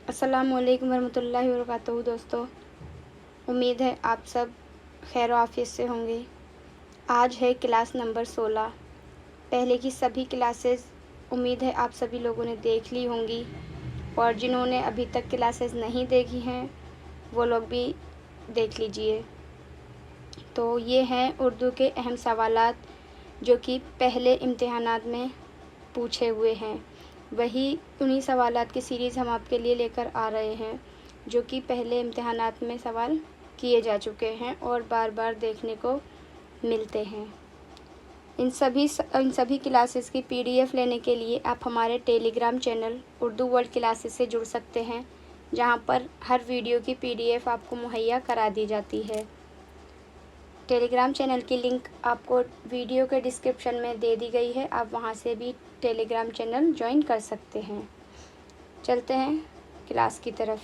अस्सलाम वालेकुम वरहमतुल्लाहि वबरकातुहू। दोस्तों, उम्मीद है आप सब खैर आफियत से होंगे। आज है क्लास नंबर 16। पहले की सभी क्लासेस उम्मीद है आप सभी लोगों ने देख ली होंगी, और जिन्होंने अभी तक क्लासेस नहीं देखी हैं वो लोग भी देख लीजिए। तो ये हैं उर्दू के अहम सवालात जो कि पहले इम्तिहानात में पूछे हुए हैं। वही उन्हीं सवालात की सीरीज़ हम आपके लिए लेकर आ रहे हैं जो कि पहले इम्तिहानात में सवाल किए जा चुके हैं और बार बार देखने को मिलते हैं। इन सभी क्लासेस की PDF लेने के लिए आप हमारे Telegram channel Urdu world classes से जुड़ सकते हैं, जहां पर हर वीडियो की PDF आपको मुहैया करा दी जाती है। टेलीग्राम चैनल की लिंक आपको वीडियो के डिस्क्रिप्शन में दे दी गई है, आप वहां से भी टेलीग्राम चैनल ज्वाइन कर सकते हैं। चलते हैं क्लास की तरफ।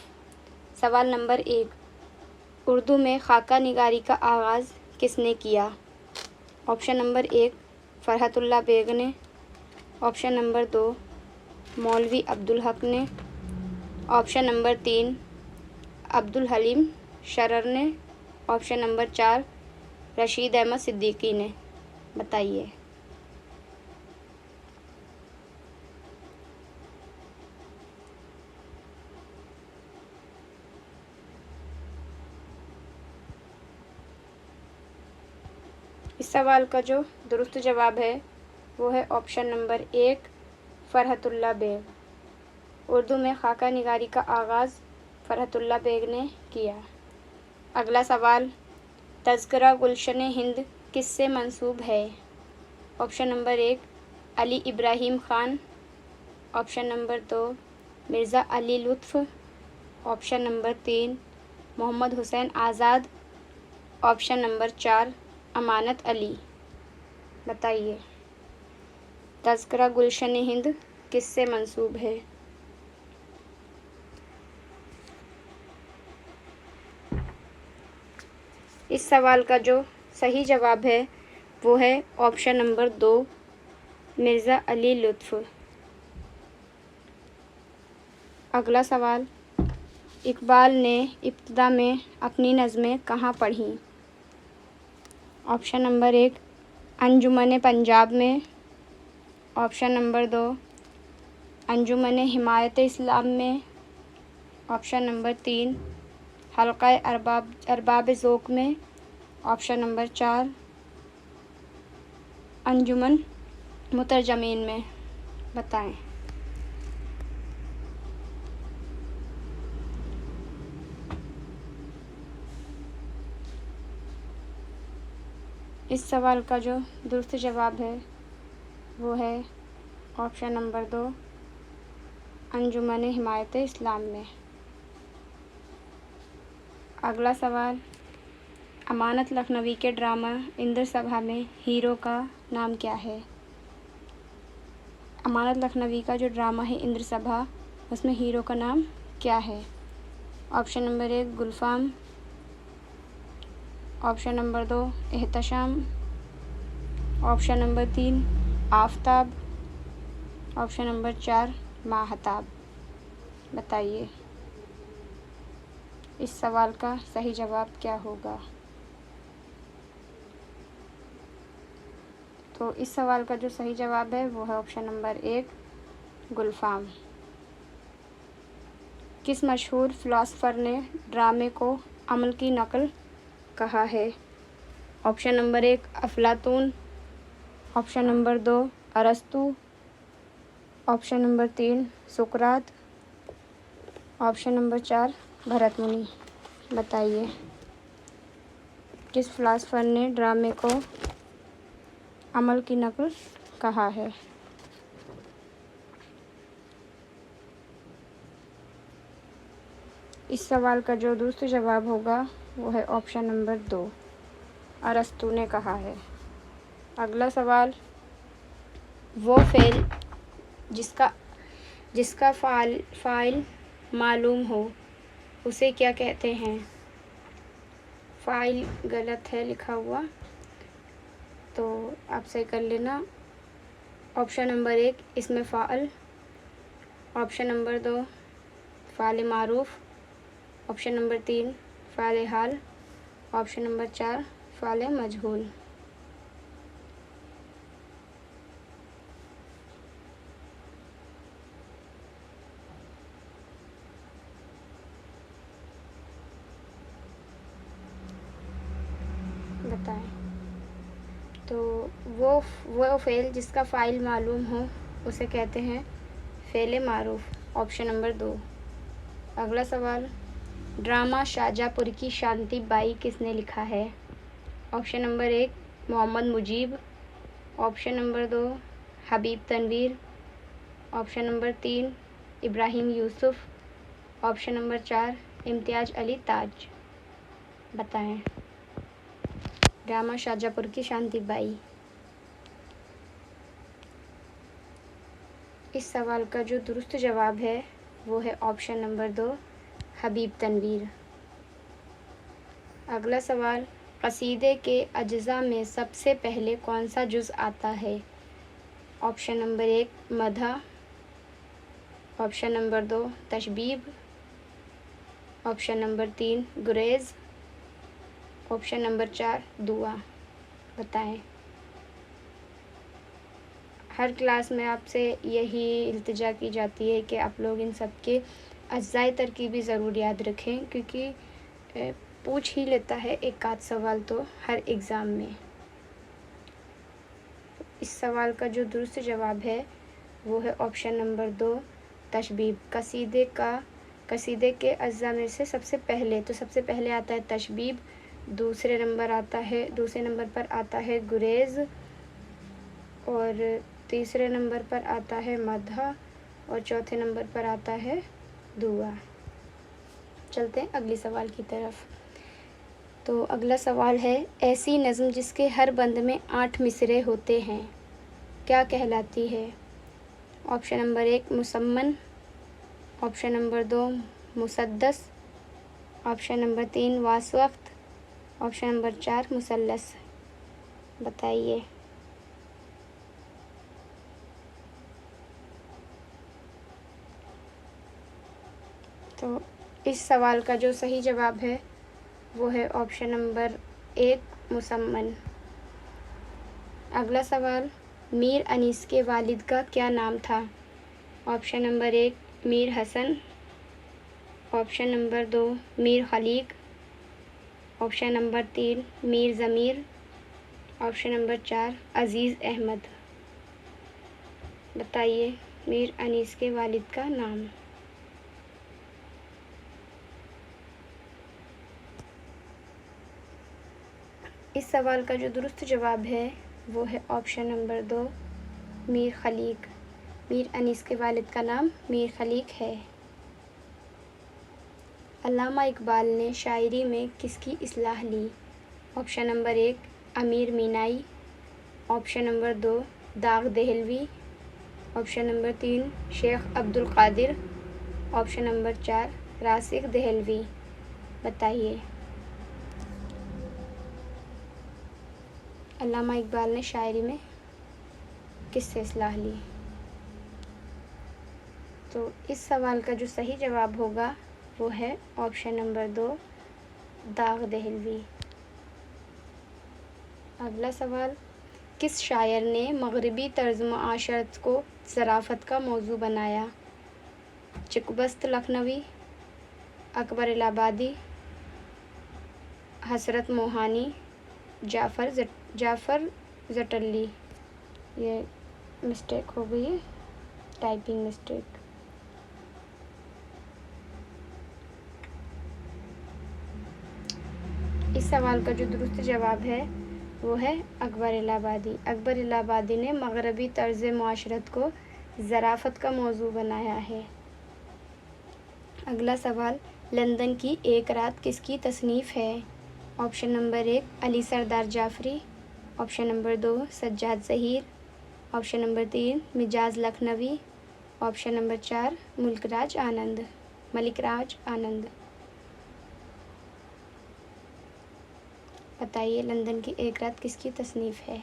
सवाल नंबर 1, उर्दू में खाका निगारी का आगाज़ किसने किया? ऑप्शन नंबर 1 फ़रहतुल्लाह बेग ने, ऑप्शन नंबर 2 मौलवी अब्दुल हक ने, ऑप्शन नंबर 3 अब्दुल हलीम शरर ने, ऑप्शन नंबर 4 रशीद अहमद सिद्दीकी ने। बताइए। इस सवाल का जो दुरुस्त जवाब है वो है ऑप्शन नंबर 1 फ़रहतुल्लाह बेग। उर्दू में खाका निगारी का आगाज़ फ़रहतुल्लाह बेग ने किया। अगला सवाल, तज़किरा गुलशन हिंद किससे मंसूब है? Option number 1 Ali Ibrahim Khan, option number 2 Mirza Ali लुत्फ़, ऑप्शन नंबर 3 मोहम्मद हुसैन आज़ाद, ऑप्शन नंबर 4 अमानत अली। बताइए, तज़किरा गुलशन हिंद किससे मंसूब है? इस सवाल का जो सही जवाब है वो है ऑप्शन नंबर 2 मिर्ज़ा अली लुत्फ़। अगला सवाल, इकबाल ने इब्तिदा में अपनी नज़में कहाँ पढ़ीं? ऑप्शन नंबर 1 अंजुमन पंजाब में, ऑप्शन नंबर 2 अंजुमन हिमायत इस्लाम में, ऑप्शन नंबर 3 हल्का अरबाब ज़ौक़ में, ऑप्शन नंबर 4 अंजुमन मुतरजमीन में। बताएं। इस सवाल का जो दुरुस्त जवाब है वो है ऑप्शन नंबर 2 अंजुमन हिमायत इस्लाम में। अगला सवाल, अमानत लखनवी के ड्रामा इंद्र सभा में हीरो का नाम क्या है? अमानत लखनवी का जो ड्रामा है इंद्र सभा, उसमें हीरो का नाम क्या है? Option number 1 Gulfam, option number 2 Ehtesham, option number 3 Aftab, option number 4 Mahtab. बताइए, इस सवाल का सही जवाब क्या होगा? तो इस सवाल का जो सही जवाब है वो है ऑप्शन नंबर 1 गुलफाम। किस मशहूर फ़िलासफ़र ने ड्रामे को अमल की नकल कहा है? ऑप्शन नंबर 1 अफलातून, ऑप्शन नंबर 2 अरस्तू, ऑप्शन नंबर 3 सुकरात, ऑप्शन नंबर 4 भरत मुनि। बताइए, किस फ़िलासफ़र ने ड्रामे को अमल की नकल कहा है? इस सवाल का जो दुरुस्त जवाब होगा वो है ऑप्शन नंबर 2 अरस्तू ने कहा है। अगला सवाल, वो फ़ेल जिसका फ़ाइल मालूम हो उसे क्या कहते हैं? फ़ाइल गलत है लिखा हुआ, तो आप सही कर लेना। ऑप्शन नंबर 1 इसमें फ़ाइल, ऑप्शन नंबर 2 फ़ाल मारूफ़, ऑप्शन नंबर 3 फ़ाल हाल, ऑप्शन नंबर 4 फ़ाल मजहूल। बताएं। तो वो फ़ेल जिसका फ़ाइल मालूम हो उसे कहते हैं फ़ेल मारूफ़, ऑप्शन नंबर 2। अगला सवाल, ड्रामा शाहजहाँपुर की शांति बाई किसने लिखा है? Option number 1 Mohammad Mujeeb, option number 2 Habib Tanveer, option number 3 Ibrahim Yusuf, option number 4 Imtiaz Ali Taj. बताएं। ड्रामा शाहजहाँपुर की शांति बाई। इस सवाल का जो दुरुस्त जवाब है वो है ऑप्शन नंबर 2 हबीब तनवीर। अगला सवाल, कसीदे के अज्ज़ा में सबसे पहले कौन सा जुज़ आता है? ऑप्शन नंबर 1 मदह, ऑप्शन नंबर 2 तशबीब, ऑप्शन नंबर 3 गुरेज़, ऑप्शन नंबर 4 दुआ। बताएं। हर क्लास में आपसे यही इल्तिजा की जाती है कि आप लोग इन सब के अज्ज़ाए तरकीबी ज़रूर याद रखें, क्योंकि पूछ ही लेता है एक आध सवाल तो हर एग्ज़ाम में। इस सवाल का जो दुरुस्त जवाब है वो है ऑप्शन नंबर 2 तशबीब। कसीदे के अज्ज़ा में से सबसे पहले आता है तशबीब, दूसरे नंबर पर आता है गुरेज़, और तीसरे नंबर पर आता है मदह, और चौथे नंबर पर आता है दुआ। चलते हैं अगले सवाल की तरफ। तो अगला सवाल है, ऐसी नज़्म जिसके हर बंद में 8 मिसरे होते हैं क्या कहलाती है? ऑप्शन नंबर 1 मुसम्मन, ऑप्शन नंबर 2 मुसद्दस, ऑप्शन नंबर 3 वासवक्त, ऑप्शन नंबर 4 मुसल्लस। बताइए। तो इस सवाल का जो सही जवाब है वो है ऑप्शन नंबर 1 मुसम्मन। अगला सवाल, मीर अनीस के वालिद का क्या नाम था? Option number 1 Mir Hasan, option number 2 Mir Khaliq, option number 3 Mir Zameer, option number 4 Aziz Ahmad. बताइए मीर अनीस के वालिद का नाम। इस सवाल का जो दुरुस्त जवाब है वो है ऑप्शन नंबर 2 मीर खलीक। मीर अनीस के वालिद का नाम मीर खलीक है। अल्लामा इकबाल ने शायरी में किसकी इस्लाह ली? ऑप्शन नंबर 1 अमीर Meenai, option number 2 Dagh Dehlvi, option number 3 Sheikh Abdul Qadir, option number 4 Rasikh Dehlvi. बताइए। अल्लामा इकबाल ने शायरी में किससे इस्लाह ली? तो इस सवाल का जो सही जवाब होगा वो है ऑप्शन नंबर 2 दाग देहलवी। अगला सवाल, किस शायर ने मगरबी तर्ज मुआशरत को ज़राफ़त का मौजू बनाया? चिकबस्त लखनवी, अकबर इलाहाबादी, हसरत मोहानी, जाफ़र जटली। ये मिस्टेक हो गई है, टाइपिंग मिस्टेक। इस सवाल का जो दुरुस्त जवाब है वो है अकबर इलाहाबादी। अकबर इलाहाबादी ने मगरबी तर्ज मुआशरत को ज़राफ़त का मौजू बनाया है। अगला सवाल, लंदन की एक रात किसकी तसनीफ़ है? Option number 1 Ali Sardar Jafri, option number 2 Sajjad Zaheer, option number 3 Majaz Lakhnavi, option number 4 Mulk Raj Anand. बताइए लंदन की एक रात किसकी तसनीफ़ है?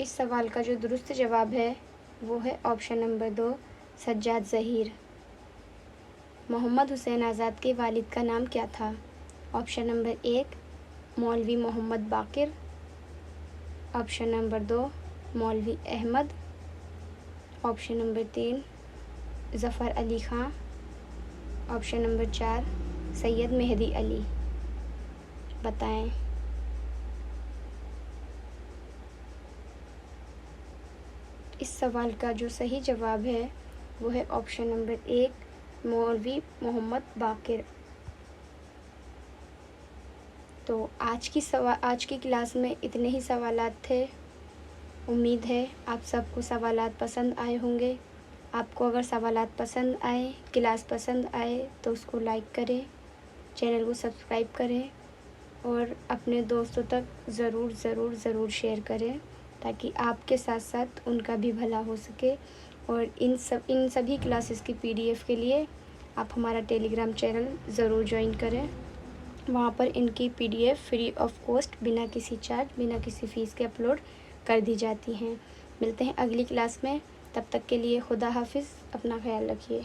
इस सवाल का जो दुरुस्त जवाब है वो है ऑप्शन नंबर 2 سجاد ظہیر۔ محمد حسین آزاد کے والد کا نام کیا تھا؟ آپشن نمبر 1 مولوی محمد باقر، آپشن نمبر 2 مولوی احمد، آپشن نمبر 3 ظفر علی خان، آپشن نمبر 4 سید مہدی علی۔ بتائیں۔ اس سوال کا جو صحیح جواب ہے وہ ہے آپشن نمبر 1 مولوی محمد باقر۔ تو آج کی کلاس میں اتنے ہی سوالات تھے۔ امید ہے آپ سب کو سوالات پسند آئے ہوں گے۔ آپ کو اگر سوالات پسند آئے، کلاس پسند آئے تو اس کو لائک کریں، چینل کو سبسکرائب کریں اور اپنے دوستوں تک ضرور ضرور ضرور شیئر کریں تاکہ آپ کے ساتھ ساتھ ان کا بھی بھلا ہو سکے۔ اور ان سبھی کلاسز کی PDF کے لیے آپ ہمارا ٹیلی گرام چینل ضرور جوائن کریں۔ وہاں پر ان کی PDF فری آف کاسٹ بنا کسی چارج، بنا کسی فیس کے اپلوڈ کر دی جاتی ہیں۔ ملتے ہیں اگلی کلاس میں، تب تک کے لیے خدا حافظ، اپنا خیال رکھیے۔